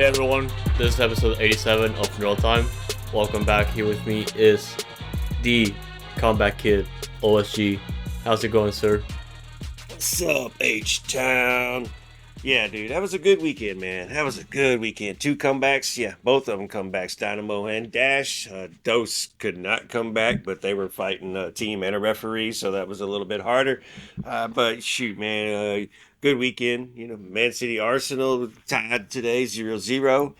Hey everyone, this is episode 87 of Noodle Time. Welcome back. Here with me is the comeback kid, OSG. How's it going, sir? What's up, H-Town? Yeah, dude, that was a good weekend, man. That was a good weekend. Two comebacks, yeah, both of them comebacks, Dynamo and Dash. Dose could not come back, but they were fighting a team and a referee, so that was a little bit harder. But shoot, man, good weekend. Man City Arsenal tied today 0-0.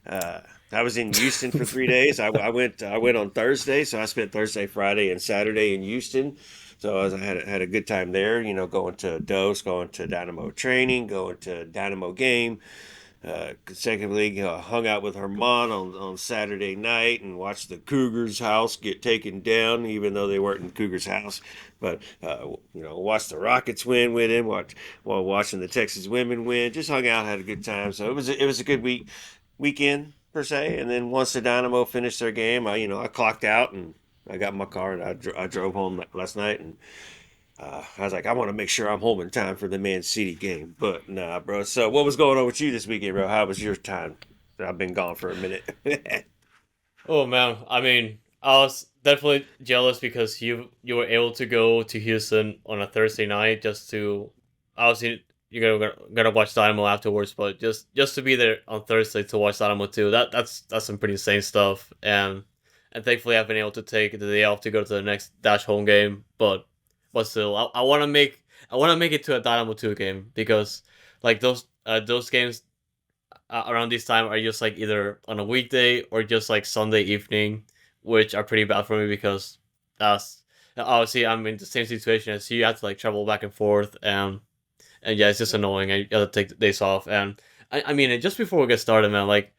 I was in Houston for 3 days. I went on Thursday, so I spent Thursday, Friday, and Saturday in Houston. So I had a good time there. Going to Dose, going to Dynamo training, going to Dynamo game. Consecutively, hung out with Herman on Saturday night and watched the Cougars' house get taken down, even though they weren't in Cougars' house. But watched the Rockets win with him, while watching the Texas women win. Just hung out, had a good time. So it was a good weekend per se. And then once the Dynamo finished their game, I clocked out and I got in my car and I drove home last night, and I was like, I want to make sure I'm home in time for the Man City game. But nah, bro. So what was going on with you this weekend, bro? How was your time? I've been gone for a minute. Oh man, I was definitely jealous because you were able to go to Houston on a Thursday night just to obviously you're gonna watch Dynamo afterwards, but just to be there on Thursday to watch Dynamo too. That's some pretty insane stuff, and thankfully I've been able to take the day off to go to the next Dash home game, but still, I want to make it to a Dynamo 2 game because like those games around this time are just like either on a weekday or just like Sunday evening, which are pretty bad for me because that's obviously I'm in the same situation as you. You have to like travel back and forth, and yeah, it's just annoying. I got to take the days off, and and just before we get started, man, like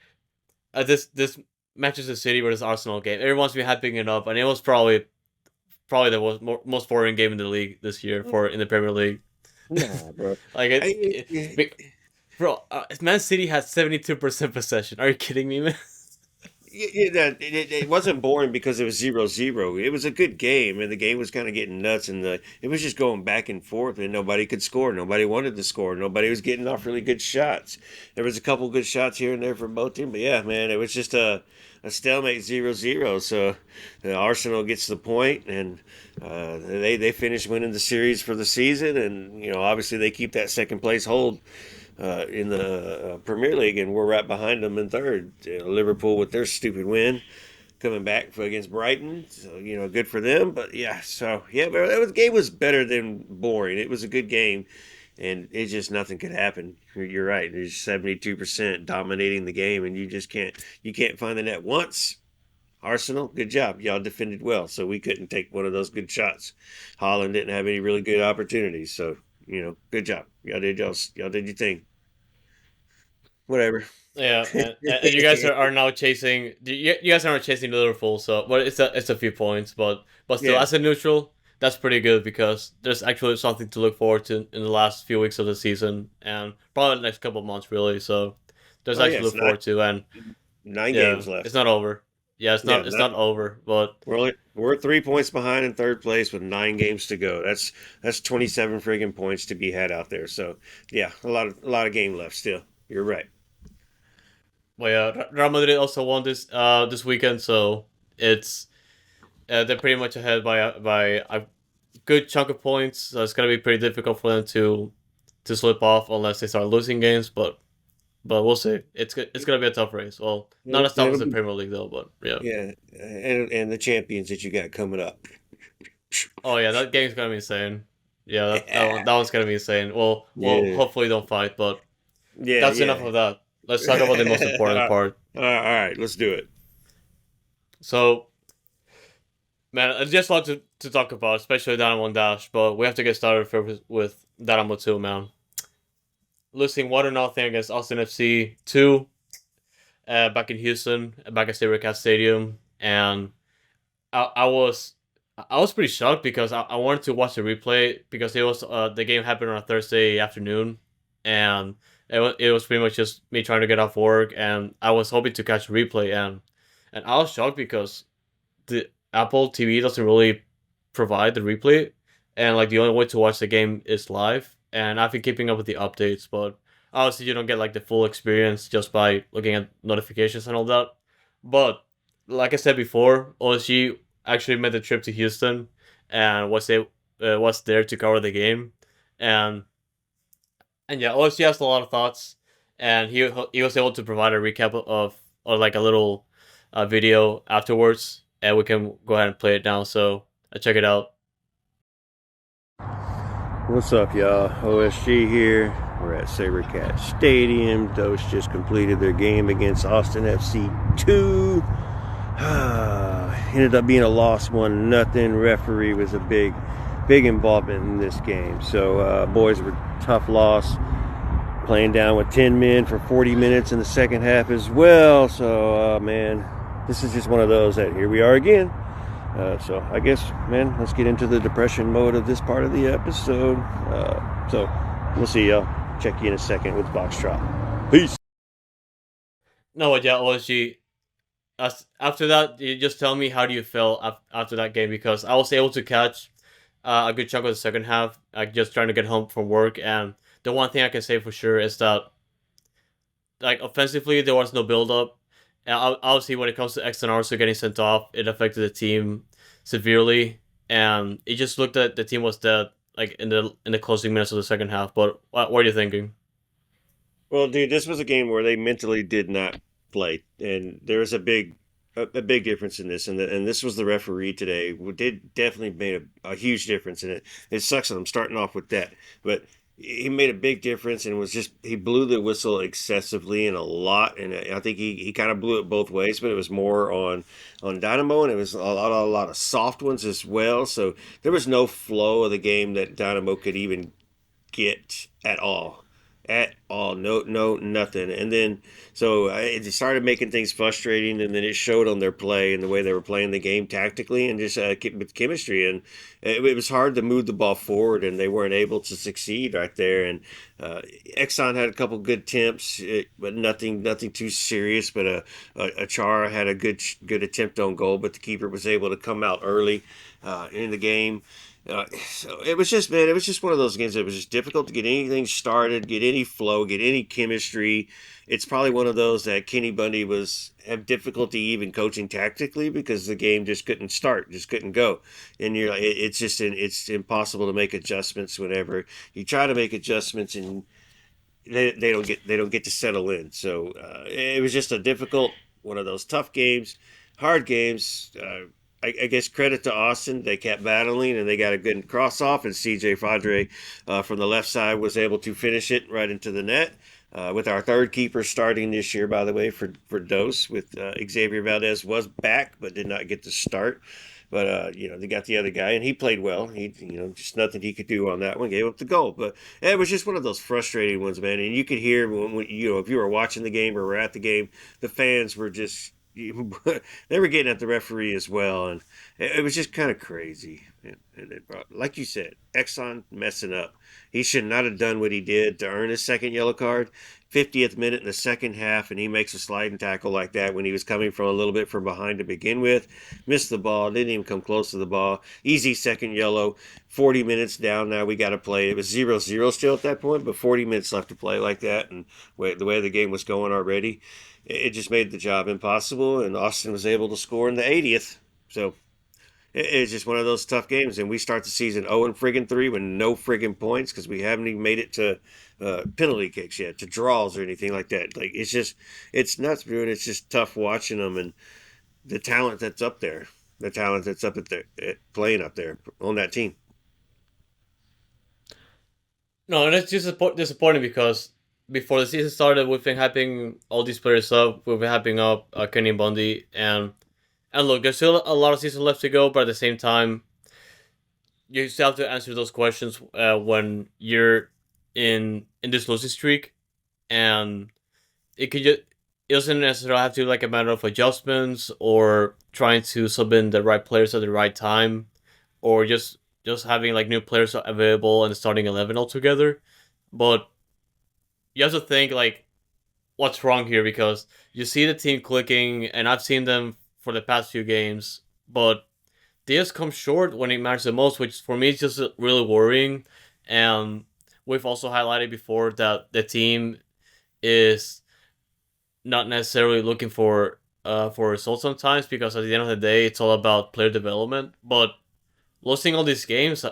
this Manchester City versus Arsenal game, everyone's been hyping it up, and it was probably the most boring game in the league this year for in the Premier League. Nah, bro. Like bro, Man City had 72% possession. Are you kidding me, man? It wasn't boring because it was 0-0. It was a good game, and the game was kind of getting nuts, and it was just going back and forth, and nobody could score. Nobody wanted to score. Nobody was getting off really good shots. There was a couple good shots here and there for both teams, but yeah, man, it was just a stalemate 0-0. So Arsenal gets the point, and they finish winning the series for the season, and obviously they keep that second place hold in the Premier League, and we're right behind them in third. Liverpool with their stupid win coming back against Brighton, so good for them. But yeah, so yeah, but game was better than boring. It was a good game, and it just nothing could happen. You're right. There's 72% dominating the game, and you can't find the net once. Arsenal, good job. Y'all defended well, so we couldn't take one of those good shots. Holland didn't have any really good opportunities, so good job. Y'all did your thing. Whatever. Yeah, and you guys are now chasing. You guys are not chasing Liverpool, so but it's a few points, but still, Yeah. as a neutral, that's pretty good because there's actually something to look forward to in the last few weeks of the season and probably the next couple of months, really. So there's Oh yeah, actually to it's look forward to, and nine yeah, games it's left. not over. Yeah, Yeah, it's not over, but we're 3 points behind in third place with 9 games to go. That's 27 friggin' points to be had out there. So yeah, a lot of game left still. You're right. yeah, Real Madrid also won this weekend, so it's they're pretty much ahead by a good chunk of points. So it's gonna be pretty difficult for them to slip off unless they start losing games. But we'll see. It's gonna be a tough race. Well, not as tough It'll as the be, Premier League though. But yeah. yeah, and the champions that you got coming up. Oh yeah, that game's gonna be insane. Yeah, Yeah, that one's gonna be insane. Well, yeah, hopefully don't fight. But yeah, that's enough yeah. of that. Let's talk about the most important part. All right, let's do it. So, man, there's just a lot to talk about, especially Dynamo and Dash. But we have to get started first with Dynamo 2, man. Losing 1-0 against Austin FC 2 back in Houston, back at Stadium Stadium, and I was pretty shocked because I wanted to watch the replay because it was the game happened on a Thursday afternoon, and it was pretty much just me trying to get off work, and I was hoping to catch a replay, and I was shocked because the Apple TV doesn't really provide the replay, and like the only way to watch the game is live, and I've been keeping up with the updates, but Obviously, you don't get like the full experience just by looking at notifications and all that. But like I said before, OSG actually made the trip to Houston and was there to cover the game, and yeah, OSG has a lot of thoughts, and he was able to provide a recap of or like a little video afterwards, and we can go ahead and play it now. So check it out. What's up, y'all? OSG here. We're at SaberCat Stadium. Dose just completed their game against Austin FC 2. Ended up being a loss, 1-0. Referee was a big involvement in this game. So, boys were tough loss. Playing down with 10 men for 40 minutes in the second half as well. So, man, this is just one of those that here we are again. So I guess, man, let's get into the depression mode of this part of the episode. So we'll see y'all. Check you in a second with Foxtrot. Peace. No, yeah, OSG. After that, you just tell me how do you feel after that game, because I was able to catch a good chunk of the second half, just trying to get home from work. And the one thing I can say for sure is that, like, offensively, there was no build up. And obviously, when it comes to X and R, so getting sent off, it affected the team severely, and it just looked like the team was dead, like in the closing minutes of the second half. But what are you thinking? Well, dude, this was a game where they mentally did not play, and there was a big difference in this. And this was the referee today. We did definitely made a huge difference in it. It sucks that I'm starting off with that, but he made a big difference and was just he blew the whistle excessively and a lot. And I think he kind of blew it both ways, but it was more on Dynamo, and it was a lot of soft ones as well. So there was no flow of the game that Dynamo could even get at all. No, nothing. And then so it started making things frustrating, and then it showed on their play and the way they were playing the game tactically and just with chemistry. And it was hard to move the ball forward, and they weren't able to succeed right there. And Exxon had a couple good attempts, but nothing too serious. But Chara had a good attempt on goal, but the keeper was able to come out early in the game. So it was just, man, it was just one of those games that was just difficult to get anything started, get any flow, get any chemistry. It's probably one of those that Kenny Bundy was have difficulty even coaching tactically because the game just couldn't start, just couldn't go. And you're like, it's impossible to make adjustments whenever you try to make adjustments, and they don't get to settle in. So it was just a difficult one of those tough games, hard games. I guess credit to Austin. They kept battling and they got a good cross off, and CJ Fadre from the left side was able to finish it right into the net. With our third keeper starting this year, by the way, for Dose, with Xavier Valdez was back but did not get to start. But they got the other guy, and he played well. He, just nothing he could do on that one. Gave up the goal, but it was just one of those frustrating ones, man. And you could hear when if you were watching the game or were at the game, the fans were just they were getting at the referee as well, and it was just kind of crazy. And it brought, like you said, Exxon messing up. He should not have done what he did to earn his second yellow card. 50th minute in the second half, and he makes a sliding tackle like that when he was coming from a little bit from behind to begin with. Missed the ball, didn't even come close to the ball. Easy second yellow. 40 minutes down now, we got to play. It was 0-0 still at that point, but 40 minutes left to play like that, and the way the game was going already, it just made the job impossible, and Austin was able to score in the 80th. So it's just one of those tough games, and we start the season 0-3 with no friggin' points because we haven't even made it to penalty kicks yet, to draws or anything like that. Like it's nuts, dude. It's just tough watching them and the talent that's up there, the talent that's up at there, playing up there on that team. No, and it's just disappointing because before the season started, we've been hyping all these players up. We've been hyping up Kenny Bundy, and look, there's still a lot of season left to go, but at the same time, you still have to answer those questions when you're in this losing streak, and it could just it doesn't necessarily have to like a matter of adjustments or trying to sub in the right players at the right time, or just having like new players available and starting 11 altogether. But you have to think like what's wrong here, because you see the team clicking, and I've seen them for the past few games, but they just come short when it matters the most, which for me is just really worrying. And we've also highlighted before that the team is not necessarily looking for results sometimes, because at the end of the day it's all about player development. But losing all these games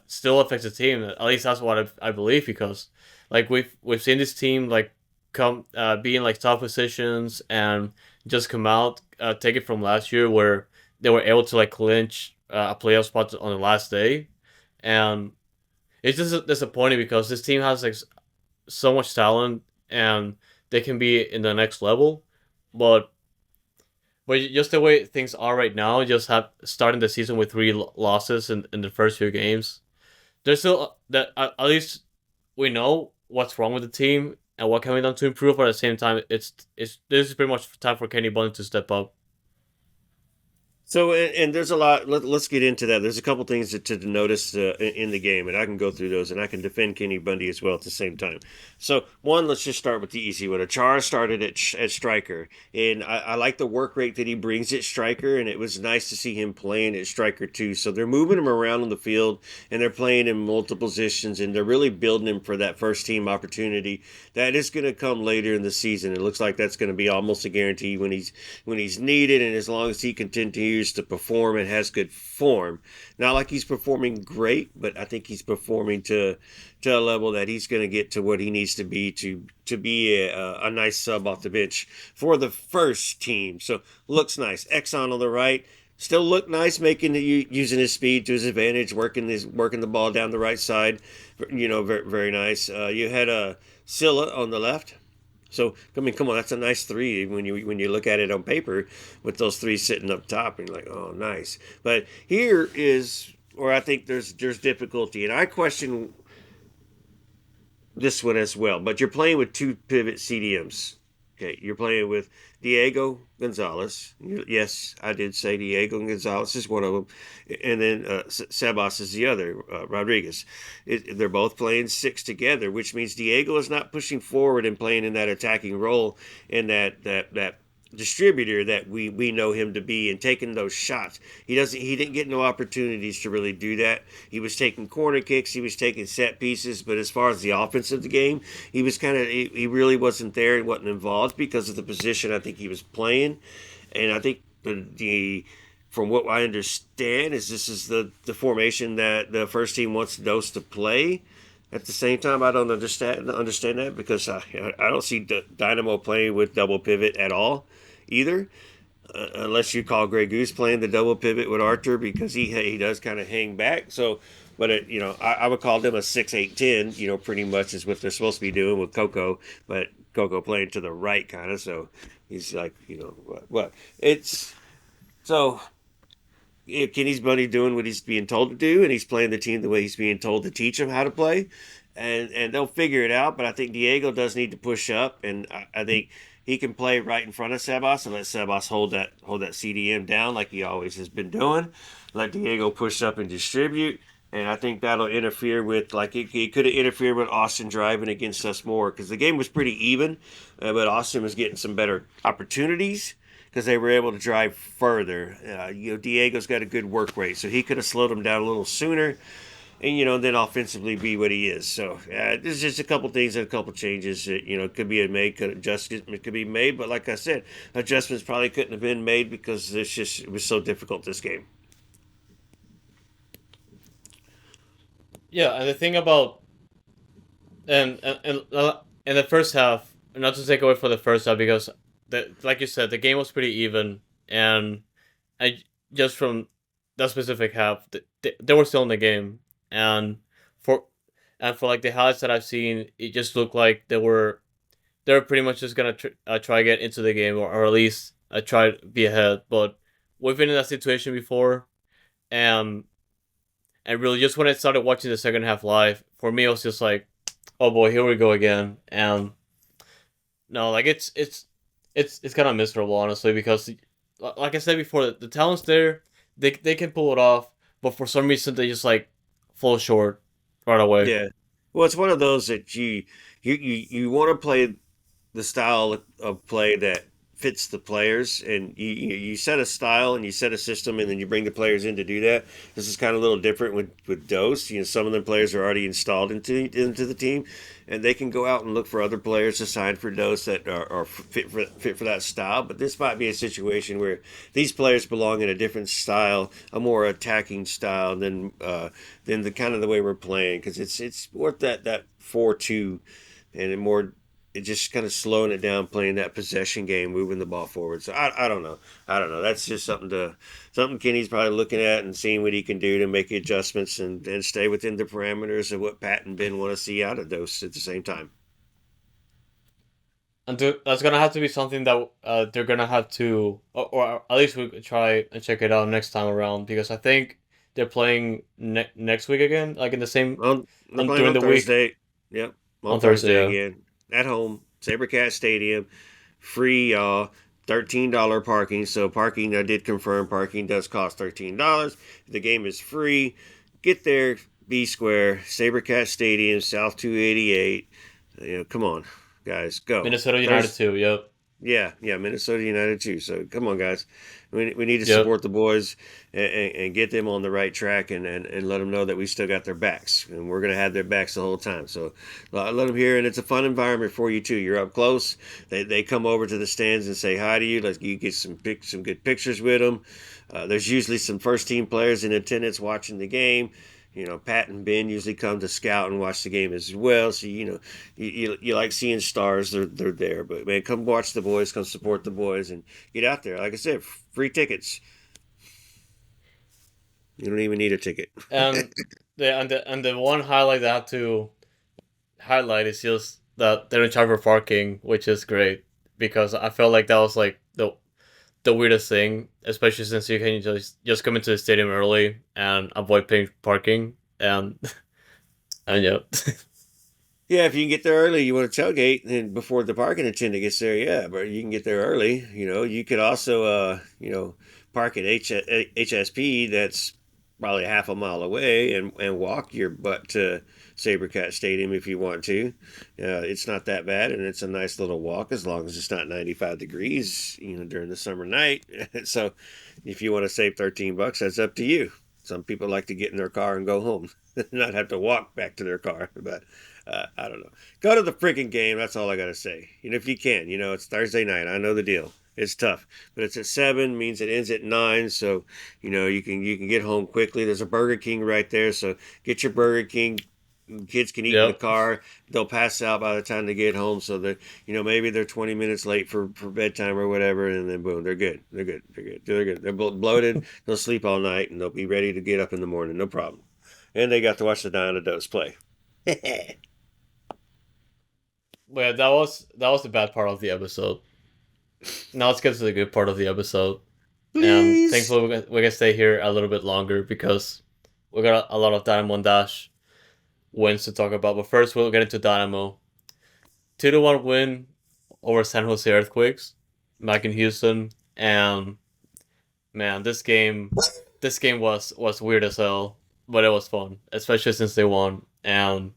still affects the team. At least that's what I believe, because like we've seen this team like come be in like top positions and just come out, take it from last year where they were able to like clinch a playoff spot on the last day. And it's just disappointing because this team has like so much talent, and they can be in the next level. But but just the way things are right now, just have starting the season with three losses in the first few games. There's still that at least we know what's wrong with the team and what can be done to improve. But at the same time, it's this is pretty much time for Kenny Bunny to step up. So, and there's a lot. Let's get into that. There's a couple things to notice in the game, and I can go through those, and I can defend Kenny Bundy as well at the same time. So, one, let's just start with the easy one. Achara started at striker, and I like the work rate that he brings at striker, and it was nice to see him playing at striker too. So they're moving him around on the field, and they're playing in multiple positions, and they're really building him for that first team opportunity that is going to come later in the season. It looks like that's going to be almost a guarantee when he's needed, and as long as he continues to perform and has good form. Not like he's performing great, but I think he's performing to a level that he's going to get to what he needs to be to be a nice sub off the bench for the first team. So looks nice. Exxon on the right. Still look nice, using his speed to his advantage, working the ball down the right side. Very, very nice. You had a Scylla on the left. So I mean, come on, that's a nice three when you look at it on paper with those three sitting up top, and you're like, oh, nice. But here is where I think there's difficulty, and I question this one as well. But you're playing with two pivot CDMs. Okay, you're playing with Diego Gonzalez. Yes, I did say Diego Gonzalez is one of them, and then Sebas is the other. Rodriguez. They're both playing six together, which means Diego is not pushing forward and playing in that attacking role and that distributor that we know him to be, and taking those shots. He didn't get no opportunities to really do that. He was taking corner kicks, he was taking set pieces, but as far as the offense of the game, he really wasn't there and wasn't involved because of the position I think he was playing. And I think the from what I understand is this is the formation that the first team wants those to play. At the same time, I don't understand that because I don't see Dynamo playing with double pivot at all either, unless you call Grey Goose playing the double pivot with Arthur, because he does kind of hang back. So, but I would call them a 6-8-10. Pretty much is what they're supposed to be doing with Coco, but Coco playing to the right kind of. So he's like what it's so. Kenny's Bunny doing what he's being told to do, and he's playing the team the way he's being told to teach him how to play, and they'll figure it out. But I think Diego does need to push up, and I think he can play right in front of Sebas and let Sebas hold that CDM down like he always has been doing. Let Diego push up and distribute, and I think that'll interfere with, like, it could have interfered with Austin driving against us more, because the game was pretty even, but Austin was getting some better opportunities because they were able to drive further. Diego's got a good work rate, so he could have slowed him down a little sooner, and then offensively be what he is. So there's just a couple things and a couple changes that could be made, could be made. But like I said, adjustments probably couldn't have been made because it was so difficult this game. Yeah, and the thing about in the first half, not to take away from the first half, because like you said, the game was pretty even, and I just from that specific half, they were still in the game, and for for like the highlights that I've seen, it just looked like they were pretty much just gonna try to get into the game, or at least try to be ahead. But we've been in that situation before, and really just when I started watching the second half live, for me it was just like, oh boy, here we go again. And no, like it's kind of miserable, honestly, because like I said before, the talent's there, they can pull it off, but for some reason they just like fall short right away. Yeah. Well, it's one of those that you want to play the style of play that fits the players, and you set a style and you set a system, and then you bring the players in to do that. This is kind of a little different with Dose. Some of the players are already installed into the team, and they can go out and look for other players to sign for Dose that are fit for that style. But this might be a situation where these players belong in a different style, a more attacking style than the kind of the way we're playing, because it's more that 4-2 and it just kind of slowing it down, playing that possession game, moving the ball forward. So I don't know. I don't know. That's just something Kenny's probably looking at and seeing what he can do to make adjustments and stay within the parameters of what Pat and Ben want to see out of Dose at the same time. And that's gonna have to be something that they're gonna have to, or at least we could try and check it out next time around, because I think they're playing next week again, like in the same They're playing during on the week Thursday. Yep, on on Thursday. Thursday Yeah. again at home, SaberCat Stadium, free y'all. $13 parking. So parking, I did confirm parking does cost $13. The game is free. Get there, B Square, SaberCat Stadium, South 288. Come on, guys, go. Minnesota United Thursday. too. Yep. Yeah, Minnesota United too. So come on, guys. We need to Yep. support the boys and get them on the right track and let them know that we still got their backs. And we're going to have their backs the whole time. So let them hear. And it's a fun environment for you, too. You're up close. They come over to the stands and say hi to you. You get some good pictures with them. There's usually some first team players in attendance watching the game. Pat and Ben usually come to scout and watch the game as well. So you like seeing stars. They're there, but man, come watch the boys, come support the boys, and get out there. Like I said, free tickets. You don't even need a ticket. And the one highlight that I have to highlight is just that they're in charge for parking, which is great, because I felt like that was like the weirdest thing, especially since you can just come into the stadium early and avoid paying parking, and yeah. Yeah, if you can get there early, you want to tailgate, and before the parking attendant gets there, yeah, but you can get there early. You could also, park at HSP, that's probably half a mile away, and walk your butt to SaberCat Stadium if you want to. It's not that bad, and it's a nice little walk as long as it's not 95 degrees, during the summer night. So if you want to save $13, that's up to you. Some people like to get in their car and go home, not have to walk back to their car, but I don't know. Go to the freaking game. That's all I gotta say. If you can, it's Thursday night. I know the deal. It's tough, but it's at 7. Means it ends at 9. So you can get home quickly. There's a Burger King right there. So get your Burger King. Kids can eat in the Yep. car. They'll pass out by the time they get home. So that maybe they're 20 minutes late for bedtime or whatever, and then boom, they're good. They're good. They're good. They're good. They're bloated. They'll sleep all night, and they'll be ready to get up in the morning. No problem. And they got to watch the Dynamo and Dash play. Well, that was the bad part of the episode. Now let's get to the good part of the episode. And Please. thankfully we can stay here a little bit longer because we got a lot of Dynamo and Dash wins to talk about. But first we'll get into Dynamo. 2-1 win over San Jose Earthquakes back in Houston. And man, this game was weird as hell, but it was fun, especially since they won. And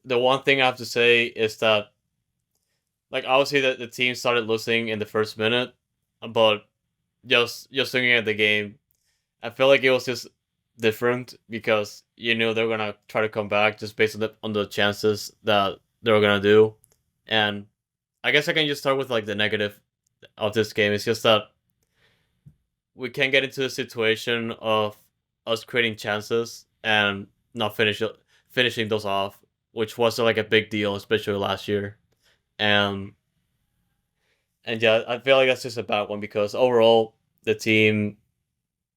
the one thing I have to say is that, like, obviously that the team started losing in the first minute, but just looking at the game, I feel like it was just different because you knew they were gonna try to come back just based on the chances that they were gonna do. And I guess I can just start with like the negative of this game. It's just that we can get into a situation of us creating chances and not finishing those off, which was like a big deal, especially last year. And yeah, I feel like that's just a bad one because overall the team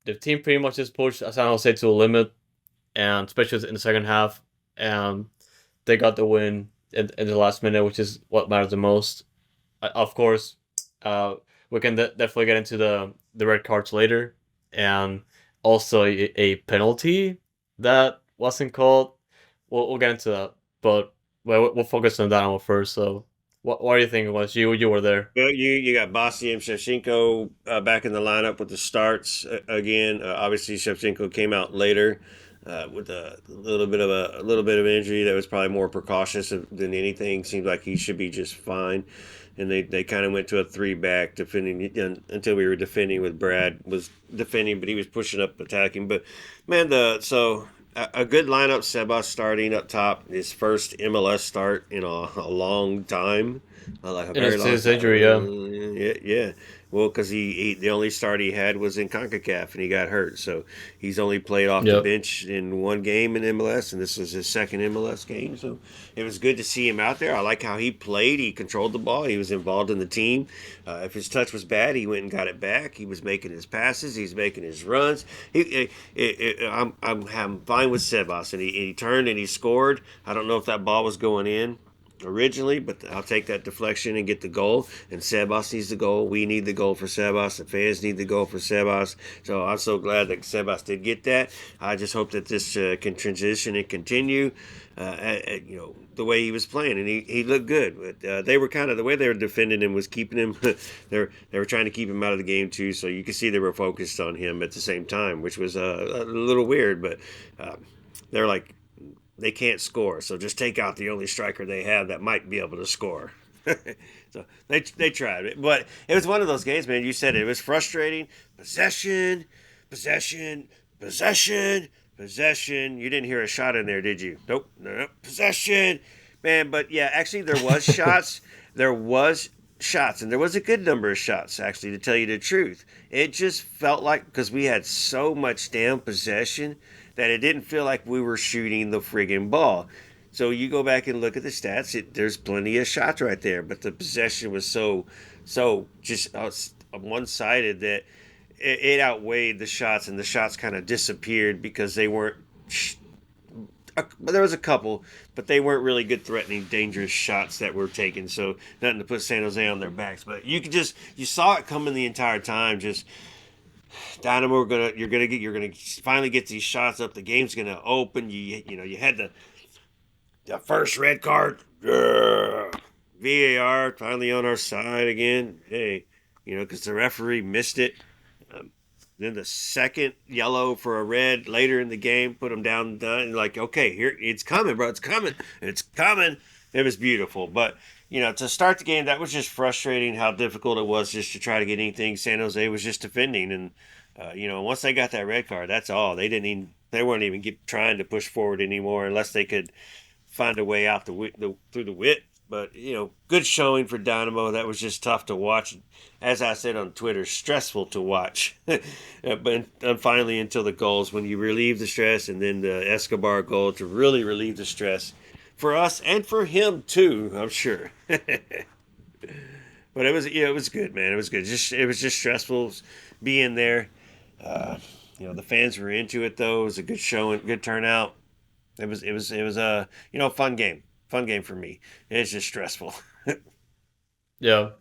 pretty much just pushed San Jose to a limit, and especially in the second half, and they got the win in the last minute, which is what matters the most. Of course, uh, we can definitely get into the red cards later, and also a penalty that wasn't called. We'll get into that, but we'll focus on that one first. So, what do you think? Was you were there? Well, you got Bossy and Shevchenko back in the lineup with the starts again. Obviously, Shevchenko came out later with a little bit of injury that was probably more precautious than anything. Seems like he should be just fine. and they kind of went to a three back defending until we were defending with Brad was defending, but he was pushing up attacking. But man, a good lineup. Sebas starting up top, his first MLS start in a long time, like a In very long his injury, yeah. time. Yeah, yeah. Well, because the only start he had was in Concacaf, and he got hurt, so he's only played off the Yep. bench in one game in MLS, and this was his second MLS game. So it was good to see him out there. I like how he played. He controlled the ball. He was involved in the team. If his touch was bad, he went and got it back. He was making his passes. He's making his runs. I'm fine with Sebas, and he turned and he scored. I don't know if that ball was going in originally, but I'll take that deflection and get the goal. And Sebas needs the goal. We need the goal for Sebas. The fans need the goal for Sebas. So I'm so glad that Sebas did get that. I just hope that this can transition and continue. The way he was playing, and he looked good. But they were kind of the way they were defending him was keeping him. They were trying to keep him out of the game too. So you could see they were focused on him at the same time, which was a little weird. But they're like, they can't score, so just take out the only striker they have that might be able to score. So they tried it, but it was one of those games, man. You said it was frustrating. Possession, possession, possession, possession. You didn't hear a shot in there, did you? Nope. No. Possession, man. But yeah, actually, there was shots. There was shots, and there was a good number of shots, actually, to tell you the truth. It just felt like because we had so much damn possession that it didn't feel like we were shooting the friggin' ball. So you go back and look at the stats. There's plenty of shots right there, but the possession was so just one-sided that it outweighed the shots, and the shots kind of disappeared because they weren't. There was a couple, but they weren't really good, threatening, dangerous shots that were taken. So nothing to put San Jose on their backs, but you saw it coming the entire time. Just Dynamo, you're gonna finally get these shots up. The game's gonna open. You had the first red card. VAR finally on our side again. Hey, because the referee missed it. Um, then the second yellow for a red later in the game put them down. Like, okay, here it's coming, bro. It's coming. It's coming. It was beautiful, but to start the game, that was just frustrating. How difficult it was just to try to get anything. San Jose was just defending, and once they got that red card, that's all. They weren't even trying to push forward anymore unless they could find a way out through the width. But good showing for Dynamo. That was just tough to watch. As I said on Twitter, stressful to watch. But finally, until the goals, when you relieve the stress, and then the Escobar goal to really relieve the stress for us and for him too, I'm sure. But it was good, man. It was good. It was just stressful being there. Uh, the fans were into it though. It was a good showing, good turnout. It was a fun game for me. It's just stressful. Yeah.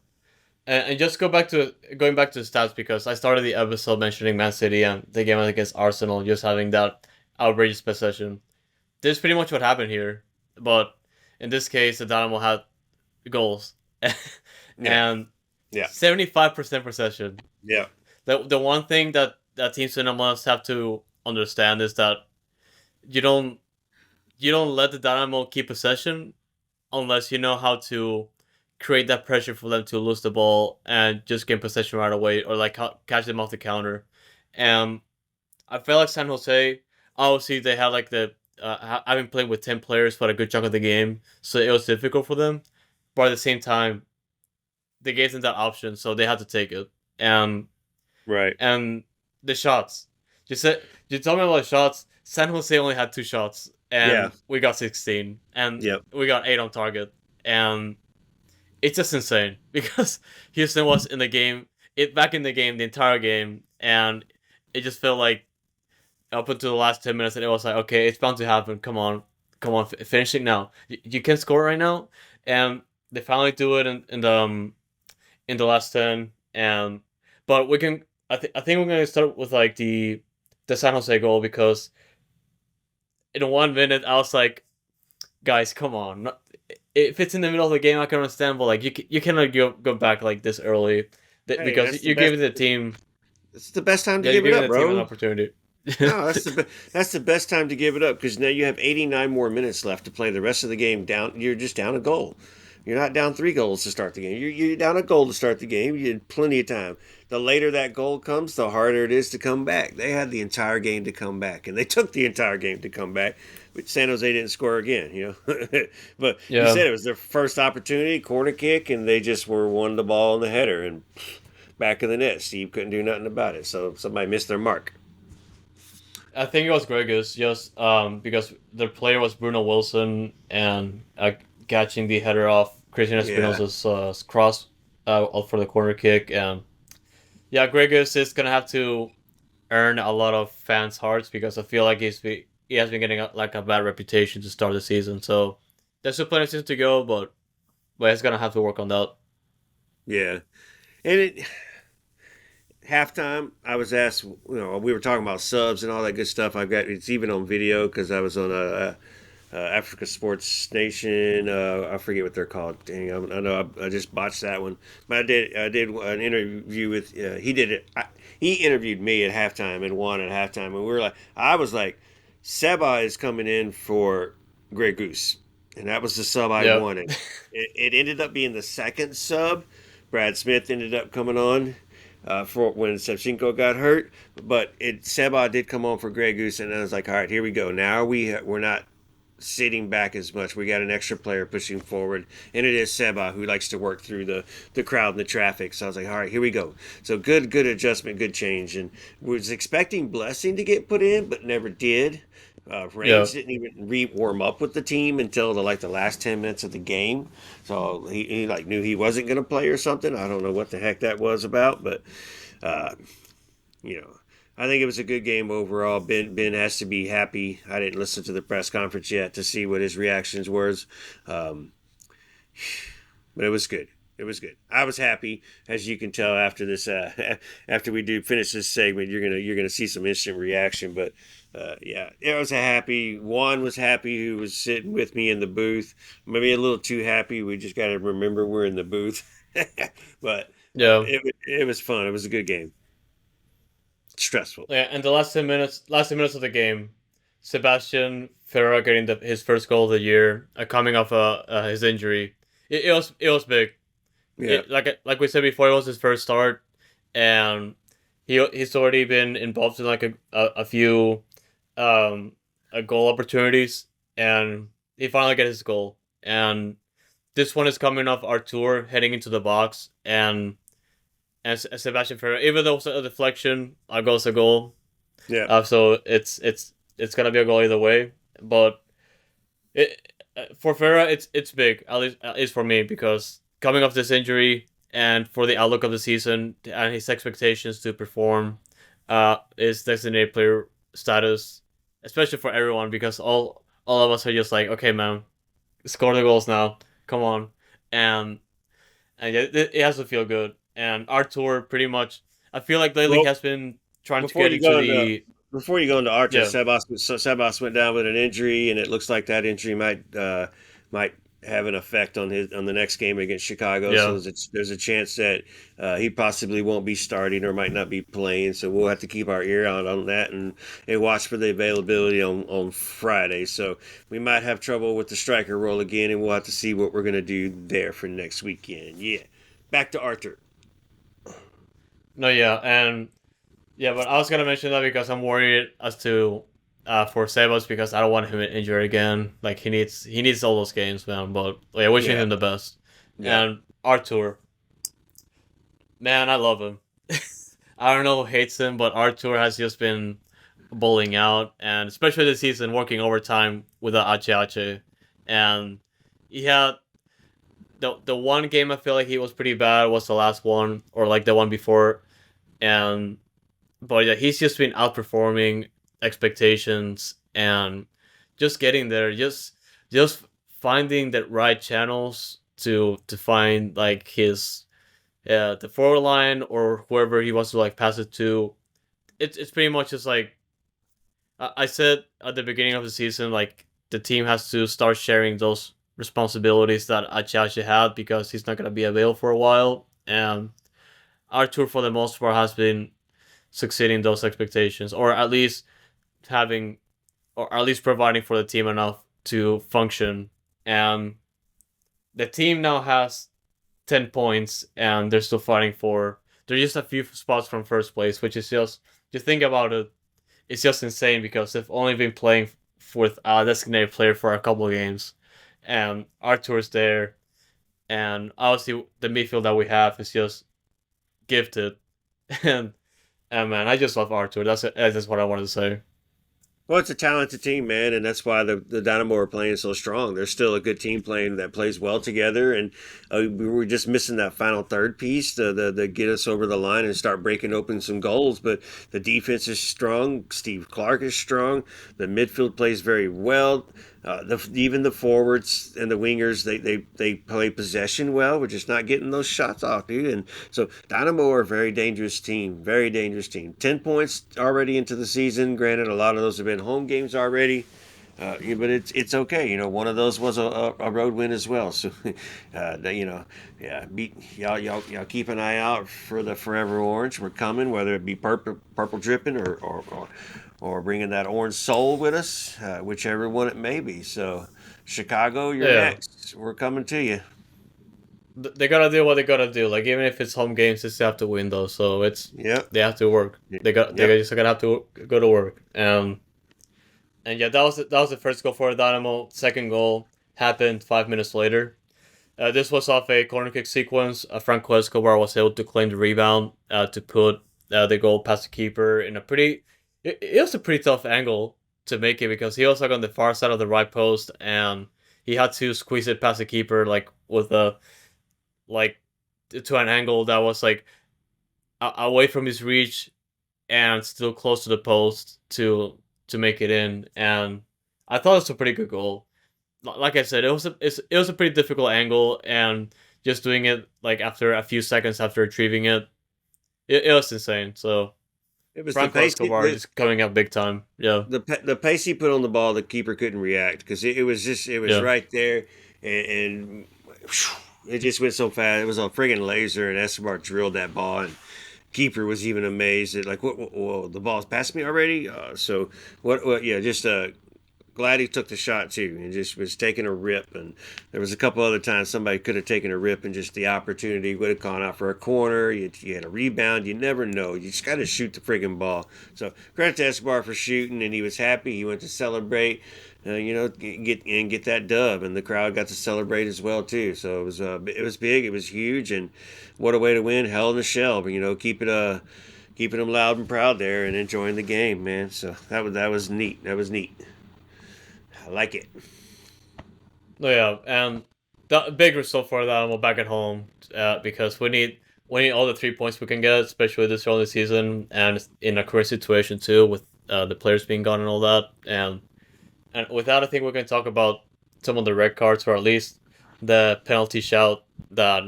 And just going back to the stats, because I started the episode mentioning Man City and the game against Arsenal just having that outrageous possession. This is pretty much what happened here, but in this case, the Dynamo had goals, Yeah, and yeah, 75% possession. yeah. The one thing that teams in must have to understand is that you don't let the Dynamo keep possession unless you know how to create that pressure for them to lose the ball and just gain possession right away, or like catch them off the counter. And I feel like San Jose, obviously they had like I've been playing with 10 players for a good chunk of the game, so it was difficult for them. But at the same time, they gave them that option, so they had to take it. Right. And the shots, you told me about the shots. San Jose only had 2 shots, Yeah. and we got 16, and Yep. we got 8 on target, and it's just insane because Houston was in the game, back in the game the entire game, and it just felt like up until the last 10 minutes, and it was like, okay, it's bound to happen. Come on, finish it now. You can score right now, and they finally do it in the last 10, and but we can. I think we're gonna start with like the San Jose goal, because in 1 minute I was like, guys, come on. If it's in the middle of the game, I can understand, but like you cannot go back like this early, Hey, because you gave the team, it's the best time to yeah, you're give it giving up, the team an bro. opportunity. No, that's the best time to give it up because now you have 89 more minutes left to play the rest of the game down. You're just down a goal. You're not down 3 goals to start the game. You're down a goal to start the game. You had plenty of time. The later that goal comes, the harder it is to come back. They had the entire game to come back, and they took the entire game to come back. But San Jose didn't score again, But you Yeah, said it was their first opportunity, corner kick, and they just were won the ball in the header and back of the net. Steve couldn't do nothing about it, so somebody missed their mark. I think it was Gregus just because the player was Bruno Wilson and catching the header off Christian Yeah, Espinosa's cross for the corner kick. And yeah, Gregus is gonna have to earn a lot of fans' hearts because I feel like he has been getting like a bad reputation to start the season. So there's still plenty of season to go, but he's gonna have to work on that. yeah, and it halftime, I was asked, we were talking about subs and all that good stuff. I've got it's even on video because I was on Africa Sports Nation. I forget what they're called. Dang, I know I just botched that one. But I did an interview with he did it. He interviewed me at halftime and Juan at halftime, and we were like, I was like, Seba is coming in for Grey Goose, and that was the sub I Yeah, wanted. It ended up being the second sub. Brad Smith ended up coming on for when Shevchenko got hurt. But Seba did come on for Grey Goose, and I was like, all right, here we go. Now we're not sitting back as much. We got an extra player pushing forward, and it is Seba who likes to work through the crowd and the traffic. So I was like, all right, here we go. So good adjustment, good change, and was expecting Blessing to get put in, but never did. yeah, Range didn't even warm up with the team until the last 10 minutes of the game, so he like knew he wasn't going to play or something. I don't know what the heck that was about, but uh, you know, I think it was a good game overall. Ben has to be happy. I didn't listen to the press conference yet to see what his reactions was, um, but it was good. It was good. I was happy, as you can tell after this. After we do finish this segment, you're gonna see some instant reaction. But yeah, it was a happy. Juan was happy, who was sitting with me in the booth. Maybe a little too happy. We just got to remember we're in the booth. But yeah. it was fun. It was a good game. Stressful. Yeah, and the last 10 minutes of the game, Sebastian Ferreira getting his first goal of the year, coming off his injury. It was big. Yeah. Like we said before, it was his first start, and he's already been involved in like a few um goal opportunities, and he finally got his goal. And this one is coming off Artur heading into the box, and Sebastian Ferreira, even though it's a deflection, goes a goal. Yeah. So it's gonna be a goal either way. But for Ferreira, it's big, at least for me, because coming off this injury and for the outlook of the season and his expectations to perform, his designated player status, especially for everyone, because all of us are just like, okay, man, score the goals now, come on, and it has to feel good. And Artur pretty much, I feel like lately Well, has been trying to before get you into go into the before you go into Archer, yeah Sebas went down with an injury, and it looks like that injury might have an effect on the next game against Chicago. yeah So there's a chance that he possibly won't be starting or might not be playing. So we'll have to keep our ear out on that and watch for the availability on Friday. So we might have trouble with the striker role again, and we'll have to see what we're gonna do there for next weekend. Yeah, back to Arthur. no yeah and yeah, but I was gonna mention that because I'm worried as to for Sebas, because I don't want him injured again. Like he needs all those games, man. But yeah, wishing Yeah, him the best. yeah. And Artur, man, I love him. I don't know who hates him, but Artur has just been bowling out, and especially this season, working overtime with the Ache Ache. And he had the one game I feel like he was pretty bad was the last one, or like the one before. And but yeah, he's just been outperforming expectations and just getting there, just finding the right channels to find like his the forward line or whoever he wants to like pass it to. It's pretty much just like I said at the beginning of the season, like the team has to start sharing those responsibilities that Achachi had, because he's not gonna be available for a while. And Arthur, for the most part, has been succeeding those expectations, or at least having, or at least providing for the team enough to function. And the team now has 10 points, and they're still fighting for. They're just a few spots from first place, which is just. You think about it, it's just insane because they've only been playing with a designated player for a couple of games, and Arthur's there, and obviously the midfield that we have is just gifted, and man, I just love Arthur. That's what I wanted to say. Well, it's a talented team, man, and that's why the Dynamo are playing so strong. They're still a good team playing that plays well together, and we were just missing that final third piece to get us over the line and start breaking open some goals. But the defense is strong. Steve Clark is strong. The midfield plays very well. Even the forwards and the wingers, they play possession well. We're just not getting those shots off, dude. And so Dynamo are a very dangerous team. Very dangerous team. 10 points already into the season. Granted, a lot of those have been home games already. Yeah, but it's okay. One of those was a road win as well. So, yeah, y'all keep an eye out for the Forever Orange. We're coming, whether it be purple dripping or bringing that orange soul with us, whichever one it may be. So, Chicago, you're Yeah, next. We're coming to you. they gotta do what they gotta do. Like even if it's home games, they still have to win though. So Yep. they have to work. They Yep. just gonna have to go to work. And yeah, that was the first goal for Dynamo. Second goal happened 5 minutes later. This was off a corner kick sequence. Franco Escobar was able to claim the rebound to put the goal past the keeper in a pretty. It was a pretty tough angle to make it because he was like on the far side of the right post and he had to squeeze it past the keeper like with a like to an angle that was like away from his reach and still close to the post to make it in. And I thought it was a pretty good goal. Like I said, it was a pretty difficult angle, and just doing it like after a few seconds after retrieving it was insane. So It was the Franco pace. Escobar is coming up big time. Yeah, The pace he put on the ball, the keeper couldn't react because it was yeah, right there, and it just went so fast. It was a friggin' laser, and Escobar drilled that ball, and keeper was even amazed at like, what the ball's past me already. So what? Yeah, just glad he took the shot too, and just was taking a rip. And there was a couple other times somebody could have taken a rip, and just the opportunity would have gone out for a corner. You had a rebound. You never know. You just got to shoot the friggin' ball. So credit to Escobar for shooting, and he was happy. He went to celebrate. Get that dub, and the crowd got to celebrate as well too. So it was big, it was huge, and what a way to win! Hell in a shell, but keeping them loud and proud there, and enjoying the game, man. So that was neat. That was neat. I like it. no, yeah, and the big result for that we're back at home because we need all the 3 points we can get, especially this early season and in a career situation too with the players being gone and all that. And with that, I think we can talk about some of the red cards, or at least the penalty shout that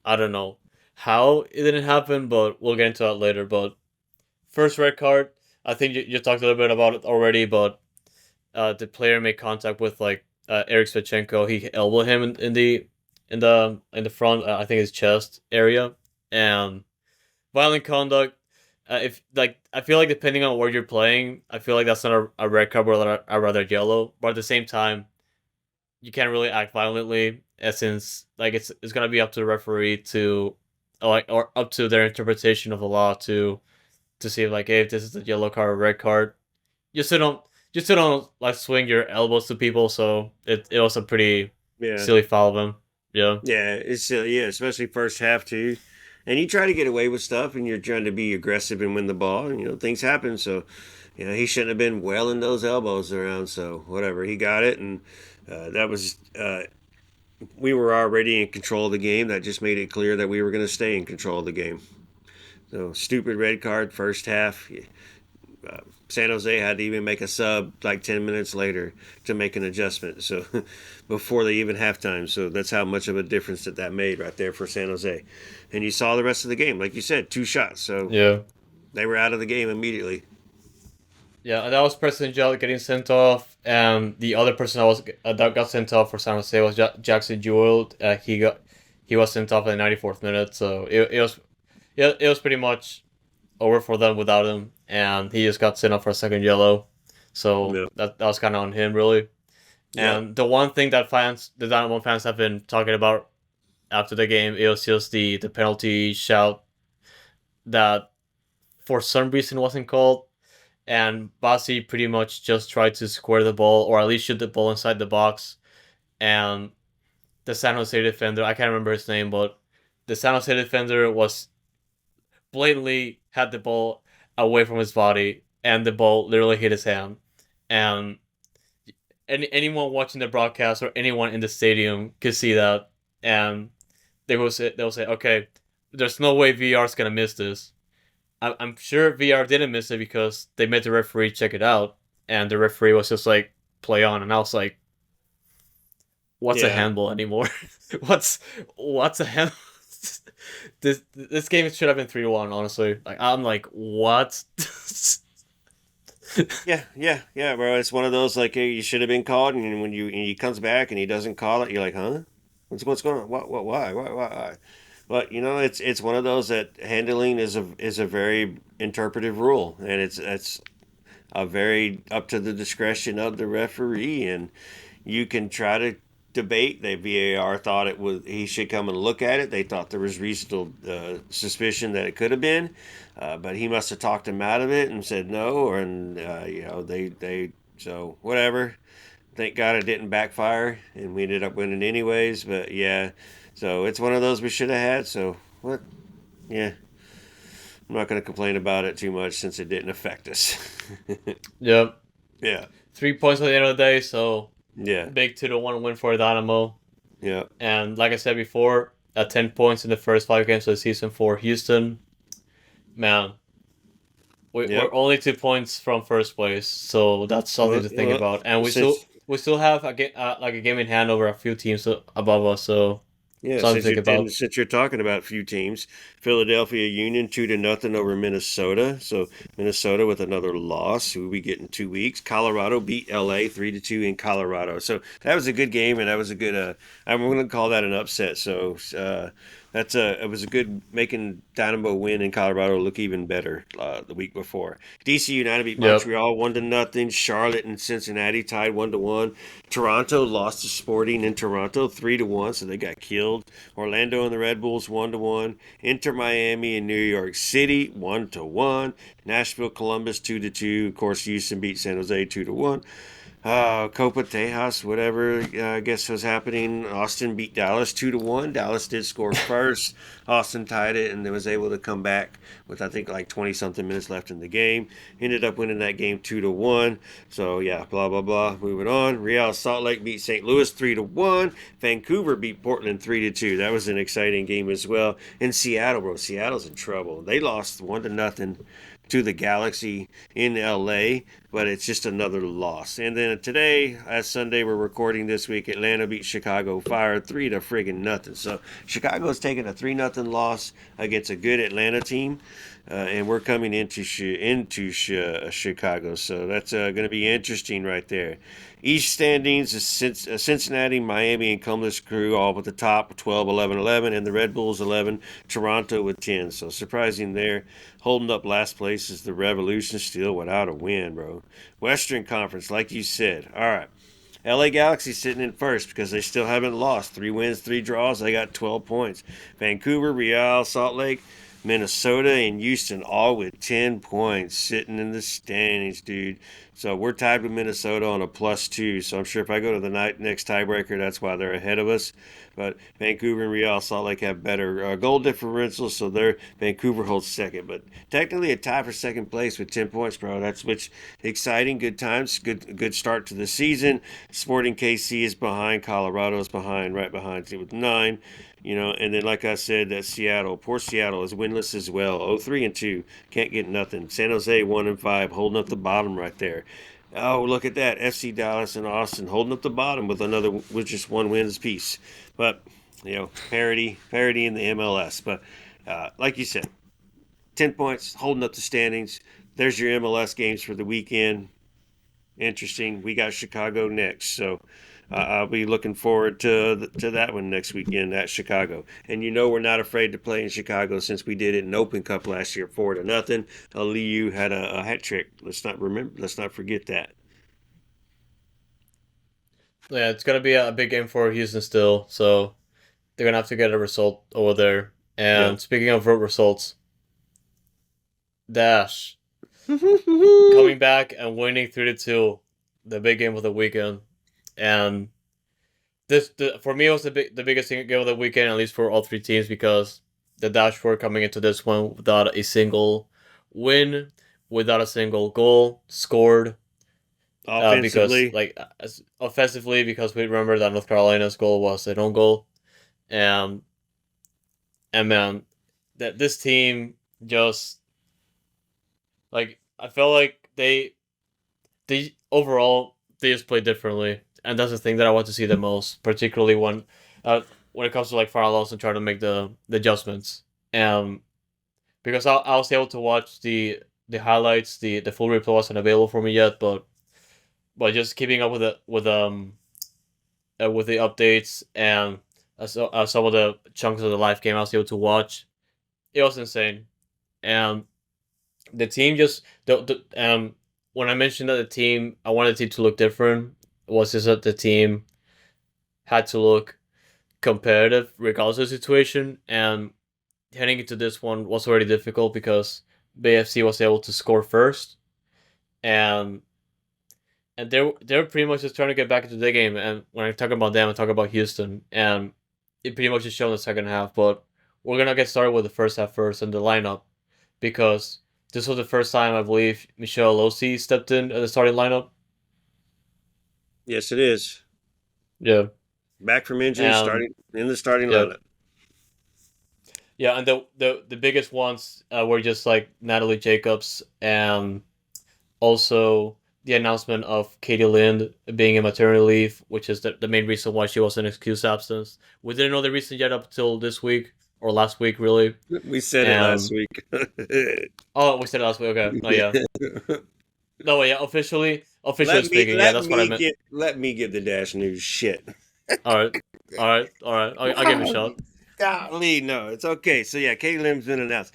I don't know how it didn't happen, but we'll get into that later. But first red card, I think you talked a little bit about it already, but the player made contact with like Eric Svechenko. He elbowed him in the front, I think his chest area, and violent conduct. If like I feel like depending on where you're playing, I feel like that's not a red card or a rather yellow. But at the same time, you can't really act violently, since like it's gonna be up to the referee to like or up to their interpretation of the law to see like hey, if this is a yellow card or red card. You still don't you still don't like swing your elbows to people, so it was a pretty Yeah, silly foul of him. Yeah. yeah, it's yeah, especially first half too. And you try to get away with stuff, and you're trying to be aggressive and win the ball, and things happen. So, he shouldn't have been welling those elbows around. So whatever, he got it, and that was we were already in control of the game. That just made it clear that we were going to stay in control of the game. So stupid red card first half. San Jose had to even make a sub like 10 minutes later to make an adjustment. So before they even halftime. So that's how much of a difference that made right there for San Jose. And you saw the rest of the game, like you said, 2 shots. So Yeah. they were out of the game immediately. Yeah, and that was Preston Jell getting sent off, and the other person that got sent off for San Jose was Jackson Jewell. He was sent off in the 94th minute, so it was pretty much over for them without him, and he just got sent off for a second yellow, so Yep. that was kind of on him really. Yep. And the one thing that the Dynamo fans have been talking about after the game, it was just the penalty shout that for some reason wasn't called, and Basi pretty much just tried to square the ball or at least shoot the ball inside the box, and the San Jose defender, I can't remember his name, but the San Jose defender was blatantly had the ball away from his body, and the ball literally hit his hand. And anyone watching the broadcast or anyone in the stadium could see that, and they'll say, okay, there's no way VR's gonna miss this. I'm sure VR didn't miss it because they made the referee check it out, and the referee was just like, play on, and I was like, what's a Yeah. handball anymore? what's a hand? This game should have been 3-1. Honestly, like I'm like, what? Yeah, bro. It's one of those like hey, you should have been called, and when he comes back and he doesn't call it, you're like, huh? What's going on? What? Why? But it's one of those that handling is a very interpretive rule, and it's a very up to the discretion of the referee, and you can try to debate. The VAR thought it was he should come and look at it. They thought there was reasonable suspicion that it could have been, but he must have talked him out of it and said no. And they so whatever. Thank God it didn't backfire, and we ended up winning anyways. But yeah, so it's one of those we should have had. So what? Yeah, I'm not going to complain about it too much since it didn't affect us. Yep, Yeah, 3 points at the end of the day. So yeah, big 2-1 win for Dynamo. yeah. And like I said before, at 10 points in the first 5 games of the season for Houston, man, we're Yep. only 2 points from first place, so that's something to think about. And Since we still have like a game in hand over a few teams above us, so yeah, something to think about. since you're talking about a few teams, Philadelphia Union 2-0 over Minnesota. So Minnesota with another loss, who we get in 2 weeks. Colorado beat LA 3-2 in Colorado. So that was a good game, and that was a good. I'm going to call that an upset. So it was a good making Dynamo win in Colorado look even better the week before. DC United beat Yep. Montreal 1-0. Charlotte and Cincinnati tied 1-1. Toronto lost to Sporting in Toronto 3-1, so they got killed. Orlando and the Red Bulls 1-1. Inter Miami and New York City 1-1. Nashville Columbus 2-2. Of course, Houston beat San Jose 2-1. Copa Tejas, whatever I guess was happening. Austin beat Dallas 2-1. Dallas did score first. Austin tied it and then was able to come back with I think like 20 something minutes left in the game. Ended up winning that game 2-1. So yeah, blah blah blah. Moving on. Real Salt Lake beat St. Louis 3-1. Vancouver beat Portland 3-2. That was an exciting game as well. In Seattle, bro, Seattle's in trouble. They lost 1-0 to the Galaxy in LA, but it's just another loss. And then today, as Sunday, we're recording this week, Atlanta beat Chicago Fire 3-0. So Chicago's taking a 3-0 loss against a good Atlanta team. And we're coming into Chicago, so that's going to be interesting right there. East standings is Cincinnati, Miami, and Columbus Crew all at the top, 12, 11, 11, and the Red Bulls 11, Toronto with 10. So surprising there. Holding up last place is the Revolution still without a win, bro. Western Conference, like you said. All right. LA Galaxy sitting in first because they still haven't lost. 3 wins, 3 draws. They got 12 points. Vancouver, Real, Salt Lake, Minnesota, and Houston all with 10 points sitting in the standings, dude. So we're tied with Minnesota on a +2. So I'm sure if I go to the next tiebreaker, that's why they're ahead of us. But Vancouver and Real Salt Lake have better goal differentials, so Vancouver holds second. But technically a tie for second place with 10 points, bro. That's which exciting, good times, good start to the season. Sporting KC is behind, Colorado is behind, right behind with 9. And then like I said, that poor Seattle is winless as well. 0-3-2, can't get nothing. San Jose 1-5, holding up the bottom right there. Oh, look at that. FC Dallas and Austin holding up the bottom with just 1 wins piece. But, parity in the MLS. But like you said, 10 points, holding up the standings. There's your MLS games for the weekend. Interesting. We got Chicago next. So I'll be looking forward to that one next weekend at Chicago. And we're not afraid to play in Chicago since we did it in Open Cup last year 4-0. Aliyu had a hat trick. Let's not forget that. Yeah, it's gonna be a big game for Houston still, so they're gonna have to get a result over there. Yeah. And speaking of results, Dash Yeah, coming back and winning 3-2, the big game of the weekend. And for me it was the biggest game of the weekend, at least for all three teams, because the Dash were coming into this one without a single win, without a single goal scored. Because offensively. like offensively, because we remember that North Carolina's goal was an own goal, and man, that this team just like I felt like they overall they just play differently, and that's the thing that I want to see the most, particularly when it comes to like parallels and trying to make the adjustments. And because I was able to watch the highlights, the full replay wasn't available for me yet, but just keeping up with the updates and some of the chunks of the live game I was able to watch, it was insane. And the team just when I mentioned that the team, I wanted the team to look different, was just that the team had to look competitive regardless of the situation. And heading into this one was already difficult because BFC was able to score first, and they're pretty much just trying to get back into the game. And when I talk about them, I talk about Houston, and it pretty much is shown in the second half. But we're gonna get started with the first half first and the lineup, because this was the first time I believe Michelle Losi stepped in at the starting lineup. Yes, it is. Yeah, Back from injury, and starting in the starting yeah, lineup. yeah, and the biggest ones were just like Natalie Jacobs, and also the announcement of Katie Lind being in maternity leave, which is the main reason why she was an excused absence. We didn't know the reason yet up until this week or last week, really. We said it last And week. oh, we said it last week. Okay, no, yeah, no, yeah, officially let me speaking, yeah, let that's what I me meant. get let me give the Dash News shit. All right, all right, all right. I'll give it a shot. Golly, no, it's okay. So yeah, Katie Lim's been announced.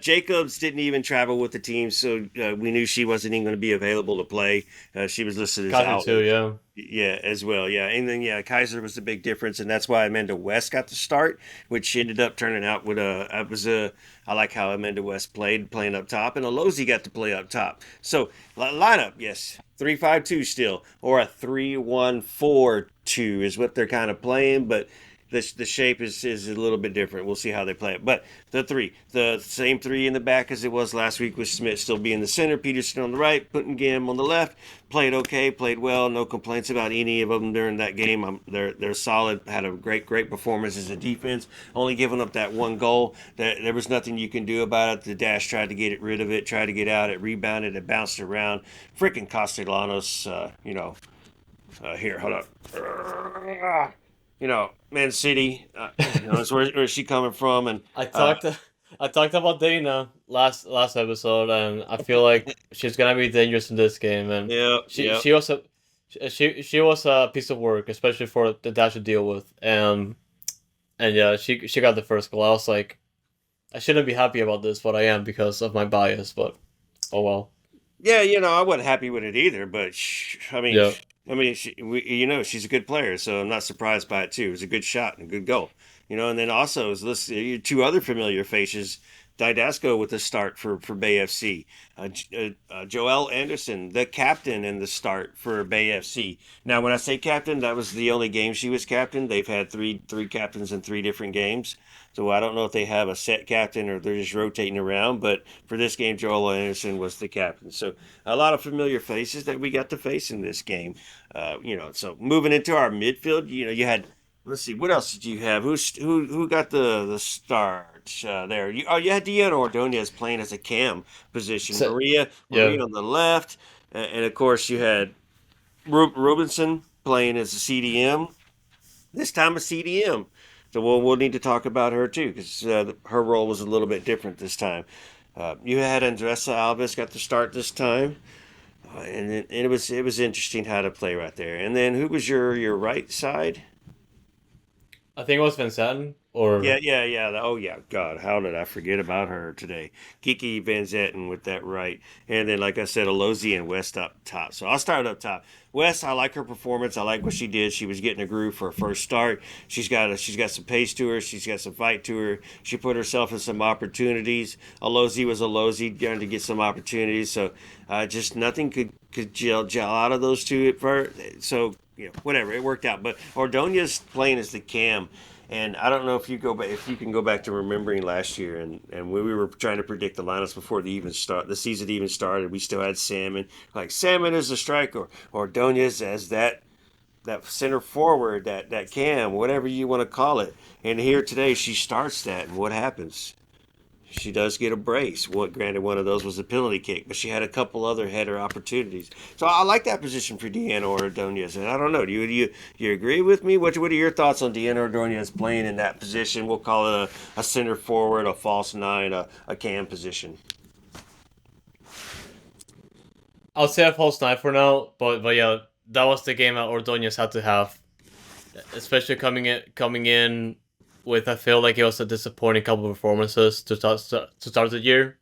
Jacobs didn't even travel with the team, so we knew she wasn't even going to be available to play. She was listed as Kaiser out. too, yeah. Yeah, as well. Yeah, and then yeah, Kaiser was the big difference, and that's why Amanda West got the start, which ended up turning out with a. I was a. I like how Amanda West playing up top, and Alozi got to play up top. So lineup, yes, 3-5-2 still, or a 3-1-4-2 is what they're kind of playing, but the shape is a little bit different. We'll see how they play it. But the same three in the back as it was last week, with Smith still being the center, Peterson on the right, Puttingham on the left. Played okay, played well. No complaints about any of them during that game. They're solid. Had a great performance as a defense. Only giving up that one goal. There was nothing you can do about it. The Dash tried to get rid of it, tried to get out. It rebounded. It bounced around. Freaking Castellanos. Here, hold up. Man City. That's where's she coming from? And I uh, talked I talked about Dana last episode, and I feel like she's gonna be dangerous in this game. And yeah, she yeah. she was a she was a piece of work, especially for the Dash to deal with. And yeah, she got the first goal. I was like, I shouldn't be happy about this, but I am because of my bias. But oh well. Yeah, I wasn't happy with it either, but Yeah, she's a good player, so I'm not surprised by it too. It was a good shot and a good goal, and then also is listed two other familiar faces. Didasco with the start for Bay FC, Joel Anderson, the captain, in the start for Bay FC. Now, when I say captain, that was the only game she was captain. They've had three captains in three different games. So I don't know if they have a set captain or they're just rotating around. But for this game, Joel Anderson was the captain. So a lot of familiar faces that we got to face in this game. So moving into our midfield, you had. Let's see, what else did you have? Who got the start there? You had Deanna Ordonez playing as a cam position. so, Maria yeah. on the left, and of course you had Robinson playing as a CDM. This time a CDM. So we'll need to talk about her too, because her role was a little bit different this time. You had Andressa Alves got the start this time, and it was interesting how to play right there. And then who was your right side? I think it was Vincent. or Yeah. Oh, yeah. God, how did I forget about her today? Kiki Van Zetten with that right. And then, like I said, Alozi and West up top. So I'll start up top. West, I like her performance. I like what she did. She was getting a groove for her first start. She's got some pace to her. She's got some fight to her. She put herself in some opportunities. Alozi was Alozi, trying to get some opportunities. So just nothing could gel out of those two at first. So whatever, it worked out. But Ordonez playing as the cam. And I don't know if you can go back to remembering last year and when we were trying to predict the lineups before the season even started, we still had Salmon, like Salmon as a striker or Ordonez as that center forward, that cam, whatever you want to call it. And here today she starts that, and what happens? She does get a brace. What, granted, one of those was a penalty kick, but she had a couple other header opportunities. So I like that position for Deanna Ordonez. And I don't know, do you agree with me? What are your thoughts on Deanna Ordonez playing in that position? We'll call it a center forward, a false nine, a cam position. I'll say a false nine for now. But yeah, that was the game that Ordonez had to have, especially coming in with, I feel like it was a disappointing couple of performances to start the year,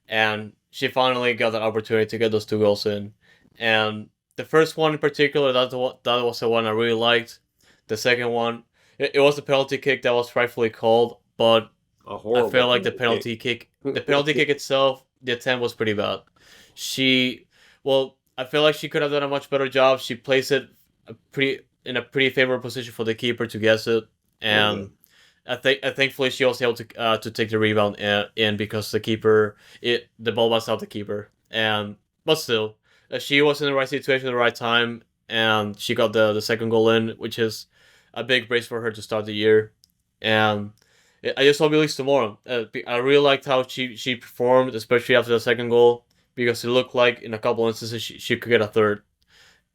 and she finally got that opportunity to get those two goals in. And the first one in particular, that was the one I really liked. The second one, it was a penalty kick that was rightfully called, but A I horrible feel like the penalty kick. penalty kick, the penalty kick itself, the attempt was pretty bad. She, well, I feel like she could have done a much better job. She placed it in a pretty favorable position for the keeper to guess it, Okay. and thankfully she was able to take the rebound in because the ball was out the keeper, and but still, she was in the right situation at the right time, and she got the second goal in, which is a big brace for her to start the year, and I just hope at least tomorrow. I really liked how she performed, especially after the second goal, because it looked like in a couple instances she could get a third.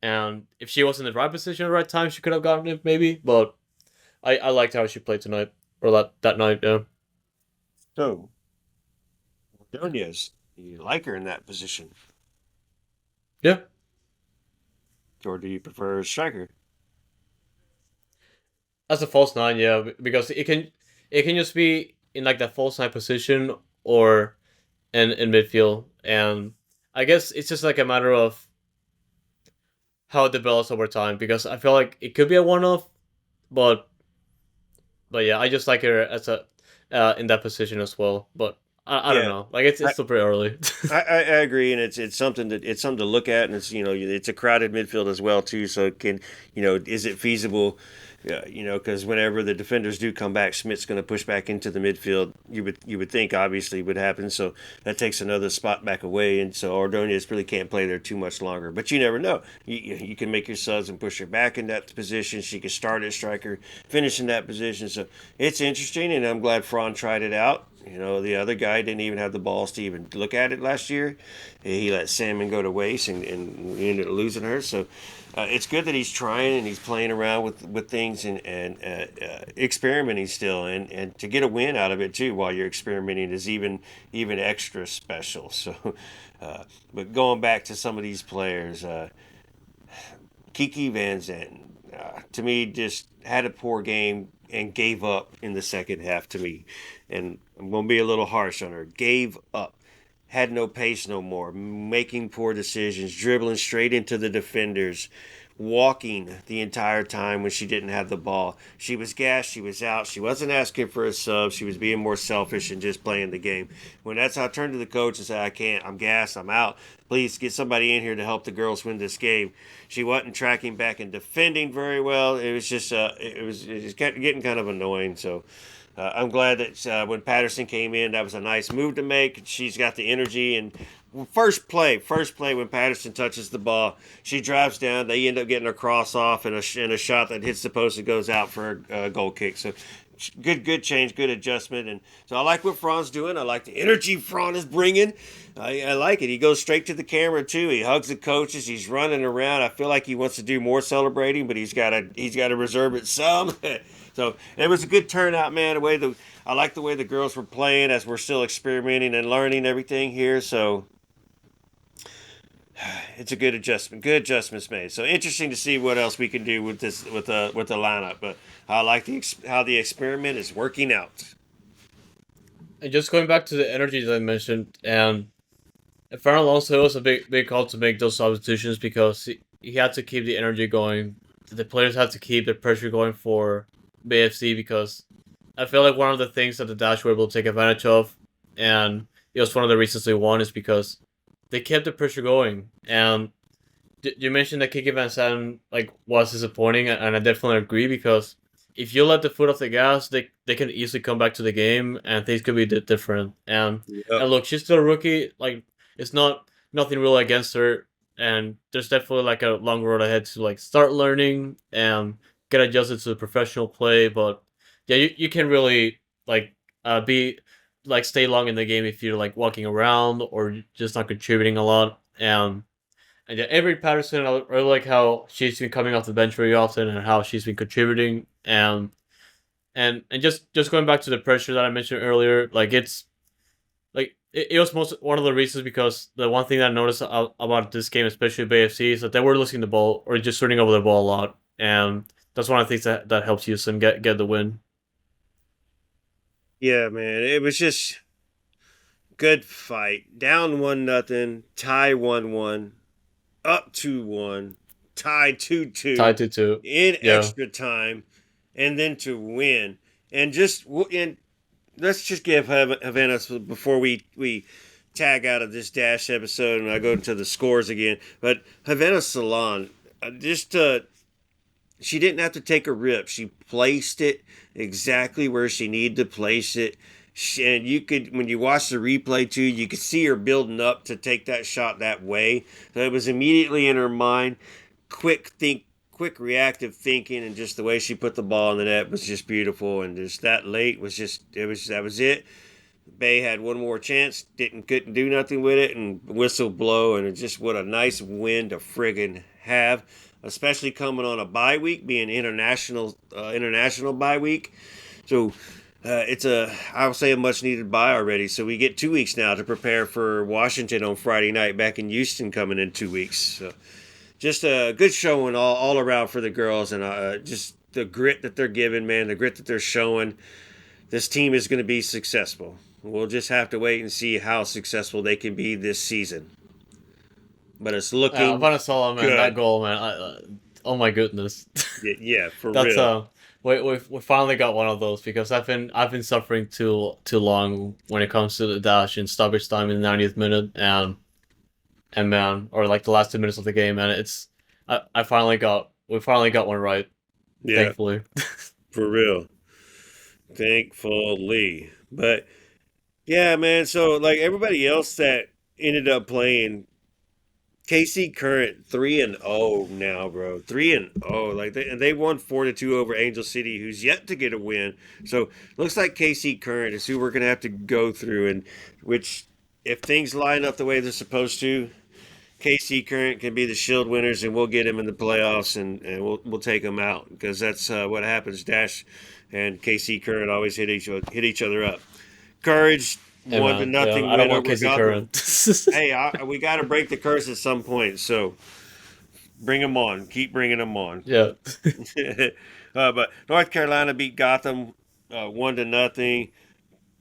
And if she was in the right position at the right time, she could have gotten it maybe. But I liked how she played tonight, or that night. Yeah, So, Ordonez, you like her in that position, yeah. or do you prefer a striker? As a false nine, yeah, because it can just be in like that false nine position or in midfield, and I guess it's just like a matter of how it develops over time. Because I feel like it could be a one off, but yeah, I just like her as a in that position as well. But I don't Yeah. know, like it's still pretty early. I agree, and it's something to look at, and it's a crowded midfield as well too. So it can is it feasible? Yeah, because whenever the defenders do come back, Smith's going to push back into the midfield. You would think obviously would happen, so that takes another spot back away, and so Ordonez really can't play there too much longer. But you never know. You can make your subs and push her back in that position. She can start at striker, finish in that position. So it's interesting, and I'm glad Fran tried it out. The other guy didn't even have the balls to even look at it last year. He let Salmon go to waste, and we ended up losing her. So it's good that he's trying and he's playing around with things and experimenting still, and to get a win out of it too while you're experimenting is even extra special. So, but going back to some of these players, Kiki Van Zanten, to me, just had a poor game and gave up in the second half to me. And I'm going to be a little harsh on her. Gave up. Had no pace no more. Making poor decisions. Dribbling straight into the defenders. Walking the entire time when she didn't have the ball. She was gassed. She was out. She wasn't asking for a sub. She was being more selfish and just playing the game. When that's how I turned to the coach and said, I can't. I'm gassed. I'm out. Please get somebody in here to help the girls win this game. She wasn't tracking back and defending very well. It was just it was getting kind of annoying. So I'm glad that when Patterson came in, that was a nice move to make. She's got the energy and first play when Patterson touches the ball, she drives down. They end up getting a cross off and a shot that hits the post and goes out for a goal kick. So good change, good adjustment, and so I like what Fran's doing. I like the energy Fran is bringing. I like it. He goes straight to the camera too. He hugs the coaches. He's running around. I feel like he wants to do more celebrating, but he's got to reserve it some. So it was a good turnout, man. I like the way the girls were playing as we're still experimenting and learning everything here. So it's a good adjustment. Good adjustments made. So interesting to see what else we can do with this with the lineup. But I like how the experiment is working out. And just going back to the energy that I mentioned, and Fernand Alonso was a big call to make those substitutions because he had to keep the energy going. The players had to keep the pressure going for BFC because I feel like one of the things that the Dash were able to take advantage of, and it was one of the reasons they won, is because they kept the pressure going. And you mentioned that Kiki Van Sant was disappointing, and I definitely agree because if you let the foot off the gas, they can easily come back to the game, and things could be different. Yep. And look, she's still a rookie. Like it's not nothing really against her, and there's definitely like a long road ahead to like start learning and get adjusted to the professional play. But yeah, you can really be like stay long in the game if you're like walking around or just not contributing a lot. And yeah, Avery Patterson, I really like how she's been coming off the bench very often and how she's been contributing. And just going back to the pressure that I mentioned earlier, like it was one of the reasons because the one thing that I noticed about this game, especially BFC, is that they were losing the ball or just turning over the ball a lot, and that's one of the things that helps Houston get the win. Yeah, man. It was just good fight. Down 1-0, tie 1-1, up 2-1, tie 2-2 Tied to two, in yeah. extra time, and then to win. And let's just give Havana before we tag out of this Dash episode and I go into the scores again. But Havana Salon, just she didn't have to take a rip. She placed it exactly where she needed to place it. And you could, when you watch the replay too, you could see her building up to take that shot that way. So it was immediately in her mind. Quick reactive thinking, and just the way she put the ball in the net was just beautiful. And just that late was just that was it. Bay had one more chance, couldn't do nothing with it, and whistle blow, and it just what a nice win to friggin' have, especially coming on a bye week, being international bye week. So it's I would say a much needed bye already. So we get 2 weeks now to prepare for Washington on Friday night back in Houston coming in 2 weeks. So just a good showing all around for the girls, and just the grit that they're giving, man, the grit that they're showing. This team is going to be successful. We'll just have to wait and see how successful they can be this season. But it's looking Vanessa, man, that good. goal, man. Oh my goodness. Yeah, for That's real. we finally got one of those because I've been suffering too long when it comes to the dash in stoppage time in the 90th minute and man, or like the last 2 minutes of the game, and I finally got we finally got one right, Yeah, thankfully. for real. Thankfully. But yeah, man. So like everybody else that ended up playing, KC Current 3-0 now, bro. 3-0. Like they won 4-2 over Angel City, who's yet to get a win. So looks like KC Current is who we're gonna have to go through, and which if things line up the way they're supposed to, KC Current can be the Shield winners, and we'll get them in the playoffs, and we'll take them out because that's what happens. Dash and KC Current always hit each other up. Courage Hey one to man, yeah, nothing I don't win want over Casey Gotham. Current. Hey, we got to break the curse at some point, so bring them on. Keep bringing them on. Yeah. But North Carolina beat Gotham 1-0.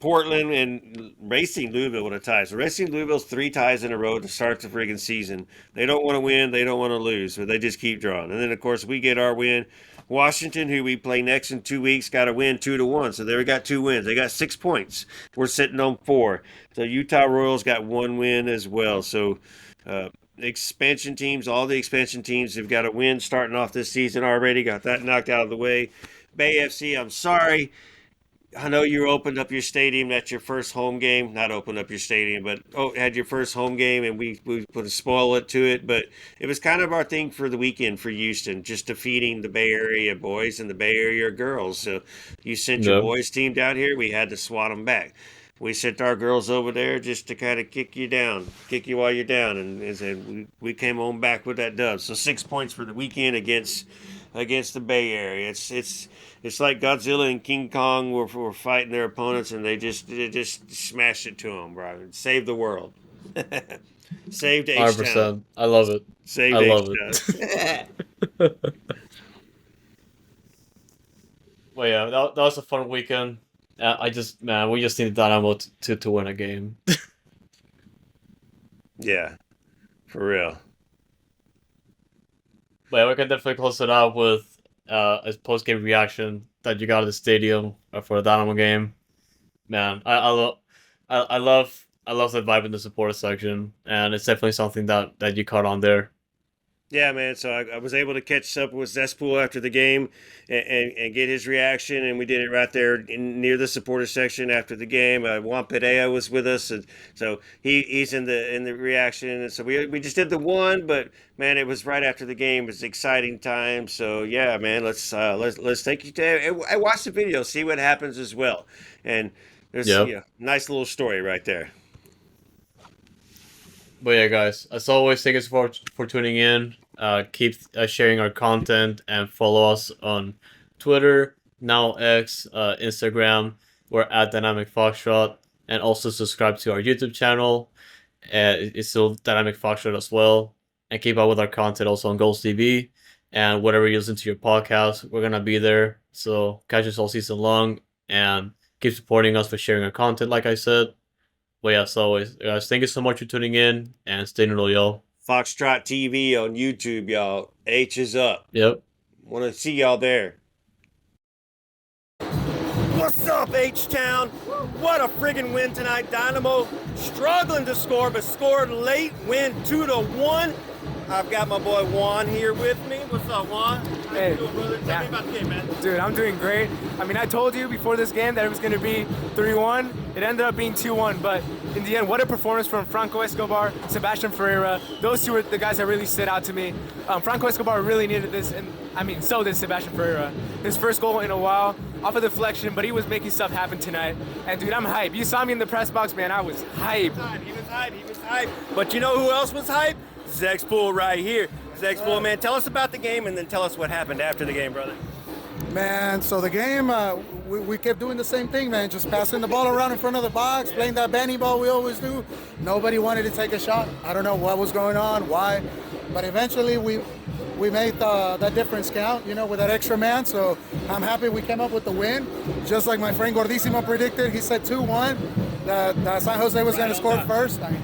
Portland and Racing Louisville with a tie. So Racing Louisville's 3 ties in a row to start the friggin' season. They don't want to win, they don't want to lose, but they just keep drawing. And then of course we get our win. Washington, who we play next in 2 weeks, got a win 2-1. So they got 2 wins. They got 6 points. We're sitting on 4. So Utah Royals got 1 win as well. So expansion teams, all the expansion teams have got a win starting off this season already. Got that knocked out of the way. Bay FC, I'm sorry. I know you opened up your stadium. That's your first home game. Not opened up your stadium, but had your first home game, and we put a spoil it to it. But it was kind of our thing for the weekend for Houston, just defeating the Bay Area boys and the Bay Area girls. So you sent your Yeah. boys team down here. We had to swat them back. We sent our girls over there just to kind of kick you down, kick you while you're down, and said we came home back with that dub. So 6 points for the weekend against the Bay Area. It's like Godzilla and King Kong were fighting their opponents, and they just smashed it to them, bro. Saved the world. Saved H Town. 100%. I love it. Saved I H love it. Town. Well, yeah, that was a fun weekend. We just need Dynamo to win a game. Yeah, for real. But yeah, we can definitely close it out with a post game reaction that you got at the stadium for the Dynamo game. Man, I love that vibe in the supporter section, and it's definitely something that you caught on there. Yeah, man. So I was able to catch up with Zespool after the game and get his reaction, and we did it right there near the supporter section after the game. Juan Perea was with us, and so he's in the reaction, and so we just did the one, but man, it was right after the game. It was an exciting time. So yeah, man, let's take you to I watch the video, see what happens as well, and there's Yep. nice little story right there. But yeah, guys, as always, thank you for tuning in. Keep sharing our content and follow us on Twitter, now X, Instagram. We're at Dynamic Foxtrot, and also subscribe to our YouTube channel. It's still Dynamic Foxtrot as well, and keep up with our content also on Goals TV and whatever you listen to your podcast. We're gonna be there, so catch us all season long and keep supporting us for sharing our content. Like I said. But yeah, as always, guys, thank you so much for tuning in and stay noodle, y'all. Foxtrot TV on YouTube, y'all. H is up. Yep. Want to see y'all there. What's up, H-Town? What a friggin' win tonight. Dynamo struggling to score, but scored late, win 2-1. I've got my boy Juan here with me. What's up, Juan? How Hey, you doing, brother? Tell me about the game, man. Dude, I'm doing great. I mean, I told you before this game that it was going to be 3-1. It ended up being 2-1, but in the end, what a performance from Franco Escobar, Sebastian Ferreira. Those two were the guys that really stood out to me. Franco Escobar really needed this, and I mean, so did Sebastian Ferreira. His first goal in a while, off a deflection, but he was making stuff happen tonight. And dude, I'm hyped. You saw me in the press box, man. I was hyped. He was hyped. But you know who else was hyped? Zexpool right here. Zexpool, man, tell us about the game and then tell us what happened after the game, brother. Man, so the game, we kept doing the same thing, man. Just passing the ball around in front of the box, playing that bandy ball we always do. Nobody wanted to take a shot. I don't know what was going on, why. But eventually we made that difference count, with that extra man. So I'm happy we came up with the win. Just like my friend Gordissimo predicted, he said 2-1, that San Jose was going to score first. I mean,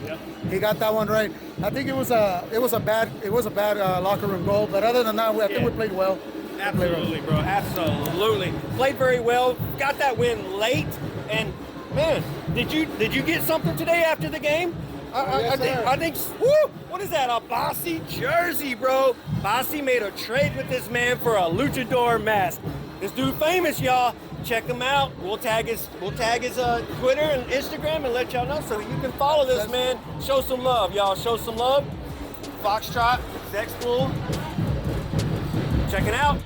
he got that one right. I think it was a bad locker room goal, but other than that, I think we played well. Absolutely, bro. Absolutely. Played very well. Got that win late. And man, did you get something today after the game? I think. Woo! What is that? A Bossy jersey, bro. Bossy made a trade with this man for a luchador mask. This dude famous, y'all. Check him out. We'll tag his Twitter and Instagram and let y'all know so you can follow this man. Show some love, y'all. Show some love. Foxtrot, Zexpool. Checking out.